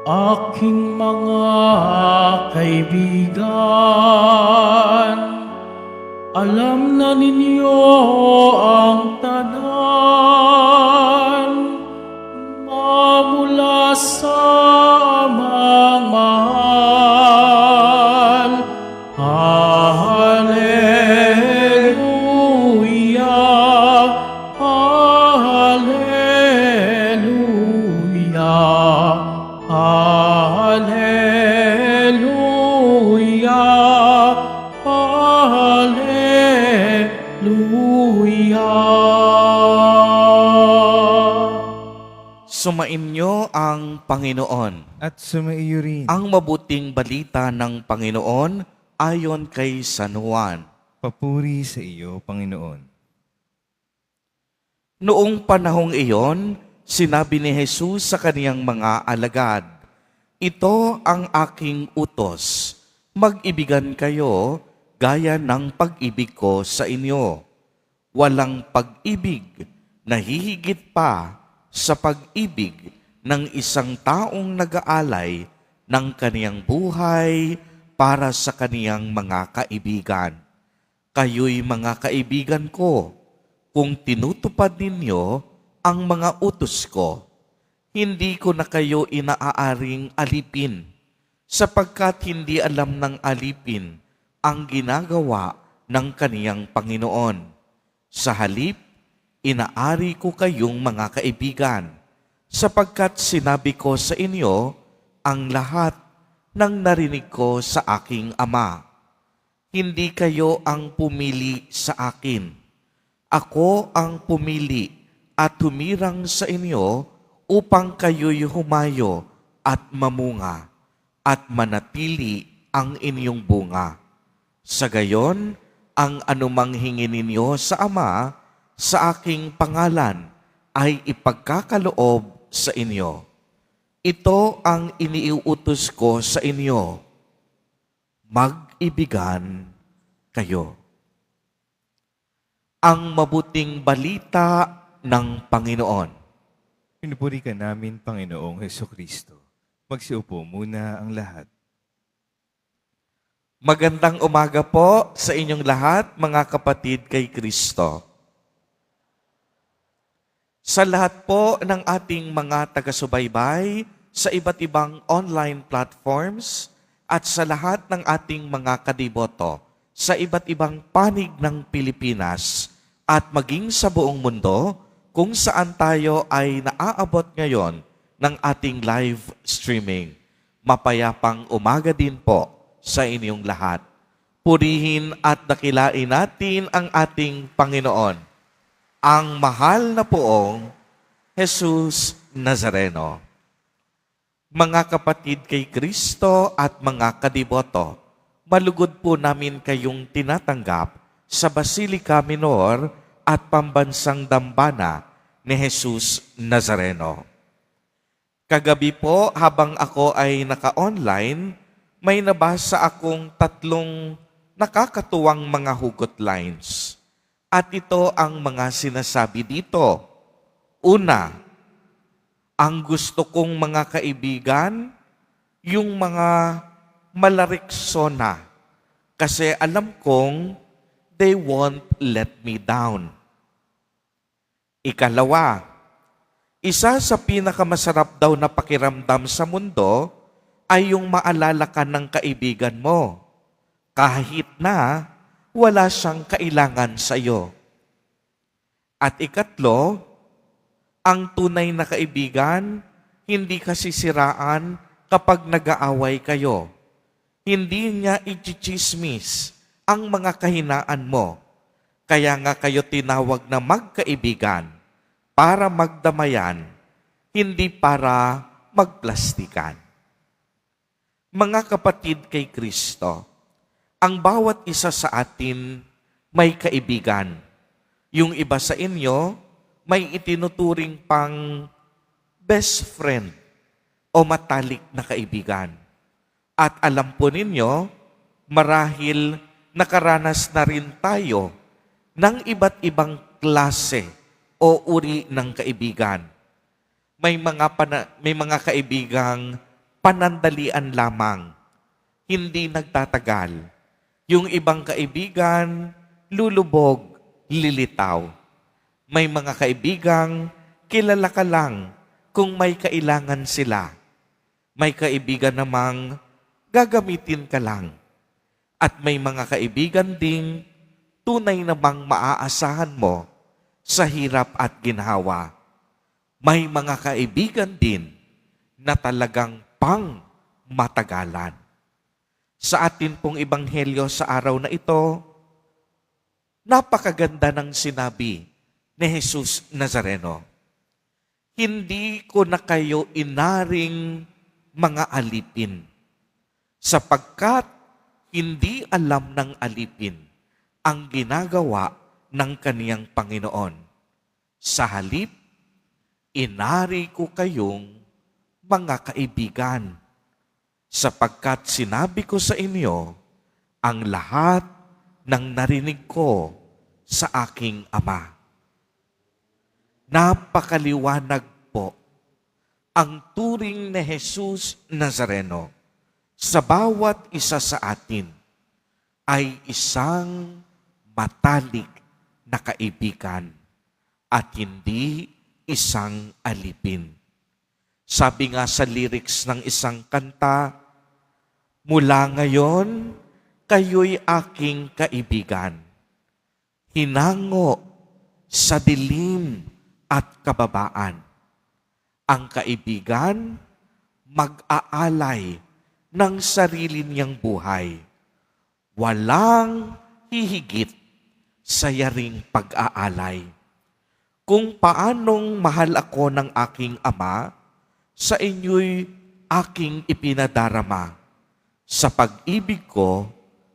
Aking mga kaibigan, alam na ninyo ang tanan, mamula sa amang mahal. Hallelujah, Hallelujah, Hallelujah, Hallelujah. Sumainyo ang Panginoon. At sumaiyo rin. Ang mabuting balita ng Panginoon ayon kay San Juan. Papuri sa iyo, Panginoon. Noong panahong iyon, sinabi ni Jesus sa kaniyang mga alagad, "Ito ang aking utos, mag-ibigan kayo gaya ng pag-ibig ko sa inyo. Walang pag-ibig na hihigit pa sa pag-ibig ng isang taong nag-aalay ng kaniyang buhay para sa kaniyang mga kaibigan. Kayo'y mga kaibigan ko kung tinutupad ninyo ang mga utos ko. Hindi ko na kayo inaaaring alipin, sapagkat hindi alam ng alipin ang ginagawa ng kaniyang Panginoon. Sa halip, inaari ko kayong mga kaibigan, sapagkat sinabi ko sa inyo ang lahat ng narinig ko sa aking Ama. Hindi kayo ang pumili sa akin. Ako ang pumili at humirang sa inyo upang kayo'y humayo at mamunga at manatili ang inyong bunga. Sa gayon, ang anumang hingin ninyo sa Ama sa aking pangalan ay ipagkakaloob sa inyo. Ito ang iniuutos ko sa inyo. Mag-ibigan kayo." Ang mabuting balita ng Panginoon. Pinupuri ka namin, Panginoong Hesukristo. Magsiupo muna ang lahat. Magandang umaga po sa inyong lahat, mga kapatid kay Kristo. Sa lahat po ng ating mga taga-subaybay sa iba't ibang online platforms at sa lahat ng ating mga kadiboto sa iba't ibang panig ng Pilipinas at maging sa buong mundo kung saan tayo ay naaabot ngayon ng ating live streaming. Mapayapang umaga din po sa inyong lahat. Purihin at dakilain natin ang ating Panginoon, ang mahal na poong Jesus Nazareno. Mga kapatid kay Kristo at mga kadiboto, malugod po namin kayong tinatanggap sa Basilica Minor at Pambansang Dambana ni Jesus Nazareno. Kagabi po, habang ako ay naka-online, may nabasa akong 3 nakakatuwang mga hugot lines. At ito ang mga sinasabi dito. Una, ang gusto kong mga kaibigan, yung mga malariksona. Kasi alam kong they won't let me down. Ikalawa, isa sa pinakamasarap daw na pakiramdam sa mundo ay yung maalala ka ng kaibigan mo, kahit na wala siyang kailangan sa iyo. At ikatlo, ang tunay na kaibigan, hindi ka sisiraan kapag nag-aaway kayo. Hindi niya i-chismis ang mga kahinaan mo. Kaya nga kayo tinawag na magkaibigan para magdamayan, hindi para magplastikan. Mga kapatid kay Kristo, ang bawat isa sa atin may kaibigan. Yung iba sa inyo may itinuturing pang best friend. o matalik na kaibigan. At alam po ninyo, marahil nakaranas na rin tayo ng iba't ibang klase o uri ng kaibigan. May mga kaibigang panandalian lamang, hindi nagtatagal. Yung ibang kaibigan, lulubog, lilitaw. May mga kaibigang kilala ka lang kung may kailangan sila. May kaibigan namang gagamitin ka lang. At may mga kaibigan ding tunay namang maaasahan mo sa hirap at ginhawa. May mga kaibigan din na talagang pang matagalan. Sa atin pong ebanghelyo sa araw na ito, napakaganda ng sinabi ni Jesus Nazareno. Hindi ko na kayo inaring mga alipin, sapagkat hindi alam ng alipin ang ginagawa ng kaniyang Panginoon. Sa halip, inari ko kayong mga kaibigan, sapagkat sinabi ko sa inyo ang lahat ng narinig ko sa aking Ama. Napakaliwanag po ang turing ni Jesus Nazareno sa bawat isa sa atin ay isang matalik na kaibigan at hindi isang alipin. Sabi nga sa lyrics ng isang kanta, mula ngayon, kayo'y aking kaibigan. Hinango sa dilim at kababaan. Ang kaibigan, mag-aalay ng sarili niyang buhay. Walang hihigit sa yaring pag-aalay. Kung paanong mahal ako ng aking Ama, sa inyo'y aking ipinadarama. Sa pag-ibig ko,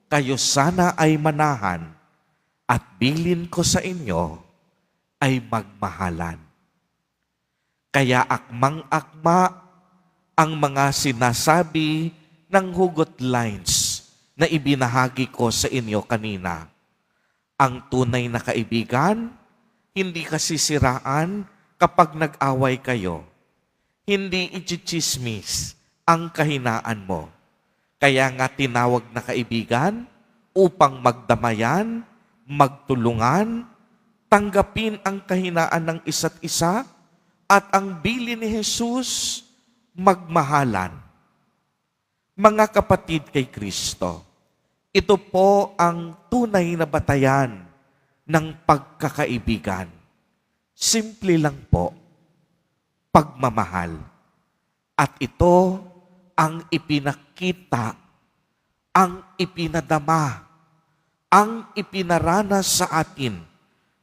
kayo sana ay manahan at bilin ko sa inyo ay magmahalan. Kaya akmang-akma ang mga sinasabi ng hugot lines na ibinahagi ko sa inyo kanina. Ang tunay na kaibigan, hindi kasi siraan kapag nag-away kayo. Hindi i-chismis ang kahinaan mo. Kaya nga tinawag na kaibigan upang magdamayan, magtulungan, tanggapin ang kahinaan ng isa't isa at ang bilin ni Jesus, magmahalan. Mga kapatid kay Kristo, ito po ang tunay na batayan ng pagkakaibigan. Simple lang po, pagmamahal. At ito ang ipinakita, ang ipinadama, ang ipinaranas sa atin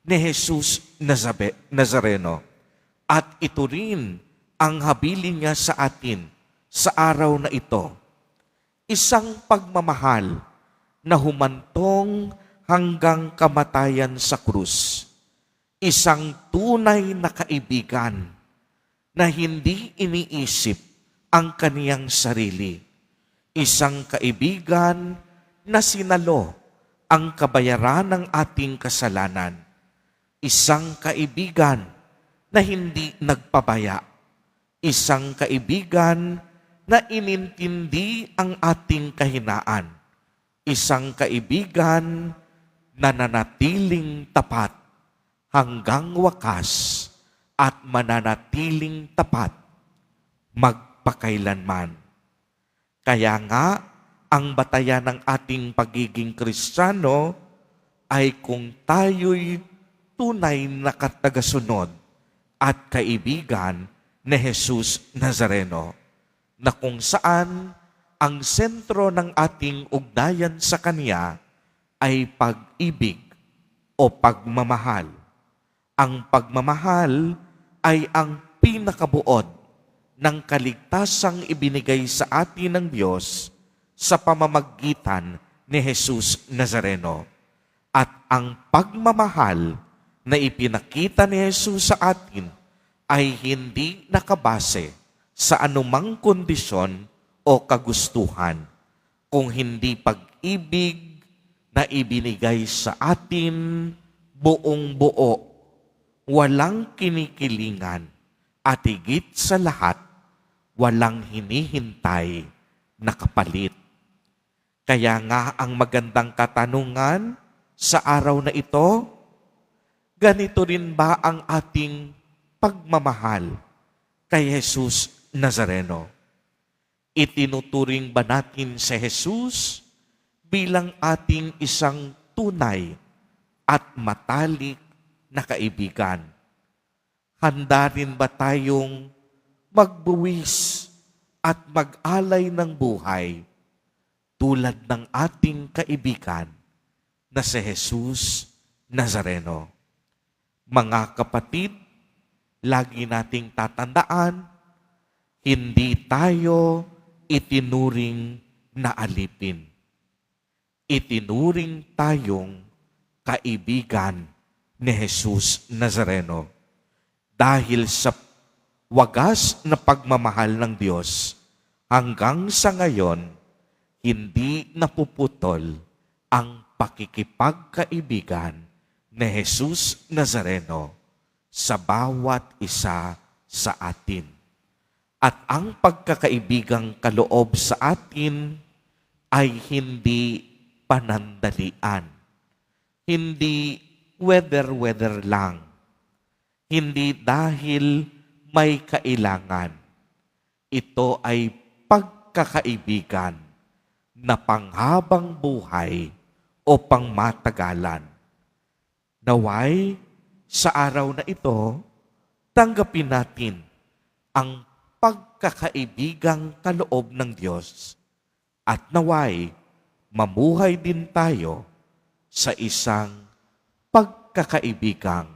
ni Jesus Nazareno. At ito rin ang habilin niya sa atin sa araw na ito. Isang pagmamahal na humantong hanggang kamatayan sa krus. Isang tunay na kaibigan na hindi iniisip ang kaniyang sarili. Isang kaibigan na sinalo ang kabayaran ng ating kasalanan. Isang kaibigan na hindi nagpabaya. Isang kaibigan na inintindi ang ating kahinaan. Isang kaibigan na nanatiling tapat hanggang wakas at mananatiling tapat magpakailanman. Kaya nga, ang batayan ng ating pagiging Kristiyano ay kung tayo'y tunay na katagasunod at kaibigan ni Jesus Nazareno, na kung saan ang sentro ng ating ugnayan sa Kanya ay pag-ibig o pagmamahal. Ang pagmamahal ay ang pinakabuod ng kaligtasang ibinigay sa atin ng Diyos sa pamamagitan ni Jesus Nazareno. At ang pagmamahal na ipinakita ni Jesus sa atin ay hindi nakabase sa anumang kondisyon o kagustuhan, kung hindi pag-ibig na ibinigay sa atin buong buo, walang kinikilingan, at higit sa lahat, walang hinihintay na kapalit. Kaya nga ang magandang katanungan sa araw na ito, ganito rin ba ang ating pagmamahal kay Jesus Nazareno? Itinuturing ba natin si Jesus bilang ating isang tunay at matalik na kaibigan? Handa rin ba tayong magbuwis at mag-alay ng buhay tulad ng ating kaibigan na si Jesus Nazareno? Mga kapatid, lagi nating tatandaan, hindi tayo itinuring na alipin. Itinuring tayong kaibigan ni Jesus Nazareno. Dahil sa wagas na pagmamahal ng Diyos, hanggang sa ngayon, hindi napuputol ang pakikipagkaibigan ni Jesus Nazareno sa bawat isa sa atin. At ang pagkakaibigang kaloob sa atin ay hindi panandalian. Hindi weather lang. Hindi dahil may kailangan. Ito ay pagkakaibigan na panghabang buhay o pangmatagalan. Naway, sa araw na ito, tanggapin natin ang pagkakaibigang kaloob ng Diyos at naway, mamuhay din tayo sa isang pagkakaibigang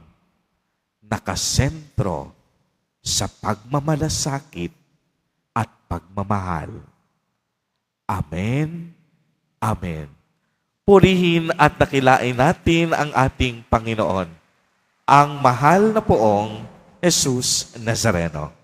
nakasentro sa pagmamalasakit at pagmamahal. Amen. Amen. Purihin at dakilain natin ang ating Panginoon, ang mahal na poong Jesus Nazareno.